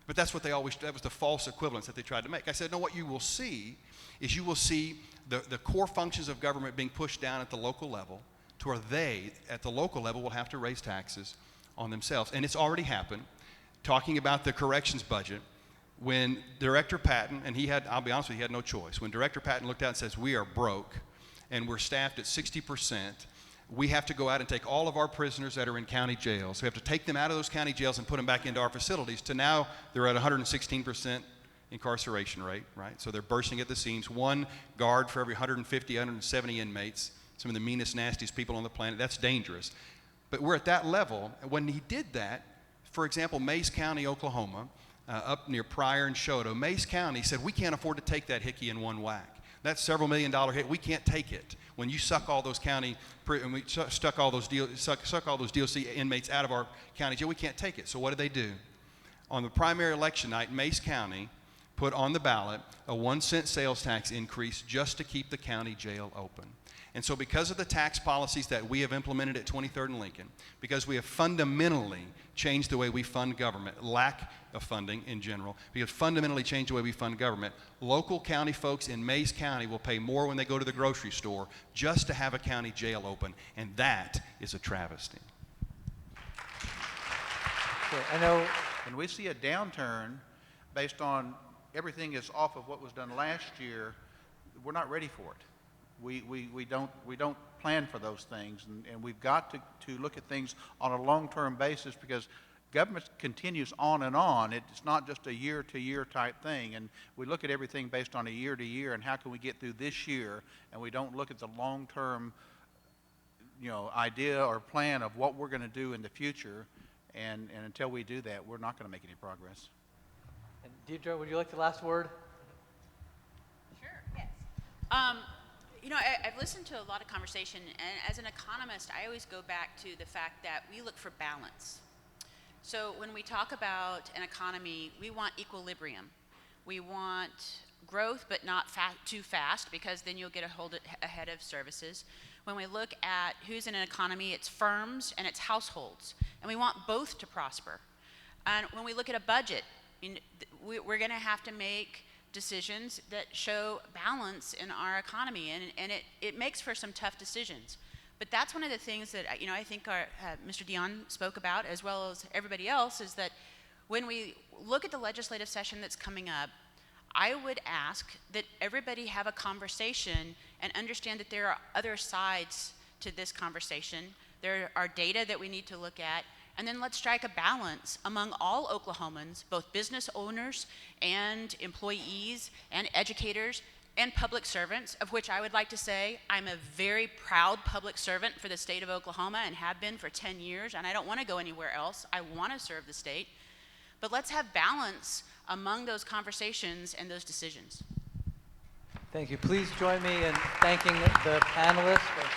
But that was the false equivalence that they tried to make. I said, no, what you will see is the core functions of government being pushed down at the local level to where they, at the local level, will have to raise taxes on themselves. And it's already happened. Talking about the corrections budget, when Director Patton, and I'll be honest with you, he had no choice. When Director Patton looked out and says, we are broke and we're staffed at 60%, we have to go out and take all of our prisoners that are in county jails. We have to take them out of those county jails and put them back into our facilities. To now, they're at 116% incarceration rate, right? So they're bursting at the seams. 1 guard for every 150, 170 inmates. Some of the meanest, nastiest people on the planet. That's dangerous. But we're at that level. When he did that, for example, Mays County, Oklahoma, up near Pryor and Choteau, Mays County said, we can't afford to take that hickey in one whack. That's several $1 million hit. We can't take it. When you suck all those suck all those DOC inmates out of our county jail, we can't take it. So what did they do? On the primary election night, Mays County put on the ballot a 1-cent sales tax increase just to keep the county jail open. And so because of the tax policies that we have implemented at 23rd and Lincoln, because we have fundamentally changed the way we fund government, lack of funding in general, we have fundamentally changed the way we fund government, local county folks in Mays County will pay more when they go to the grocery store just to have a county jail open, and that is a travesty. Okay, I know, When we see a downturn based on everything is off of what was done last year, we're not ready for it. We don't plan for those things, and we've got to look at things on a long-term basis, because government continues on and on. It's not just a year-to-year type thing, and we look at everything based on a year-to-year and how can we get through this year, and we don't look at the long-term, idea or plan of what we're going to do in the future, and until we do that, we're not going to make any progress. and Deidre, would you like the last word? Sure, yes. I've listened to a lot of conversation, and as an economist, I always go back to the fact that we look for balance. So when we talk about an economy, we want equilibrium. We want growth, but not too fast, because then you'll get ahead of services. When we look at who's in an economy, it's firms and it's households, and we want both to prosper. And when we look at a budget, we're going to have to make decisions that show balance in our economy, and it makes for some tough decisions. But that's one of the things that I think Mr. Dion spoke about, as well as everybody else, is that when we look at the legislative session that's coming up, I would ask that everybody have a conversation and understand that there are other sides to this conversation. There are data that we need to look at, and then let's strike a balance among all Oklahomans, both business owners and employees and educators and public servants, of which I would like to say I'm a very proud public servant for the state of Oklahoma and have been for 10 years, and I don't want to go anywhere else. I want to serve the state. But let's have balance among those conversations and those decisions. Thank you. Please join me in thanking the panelists for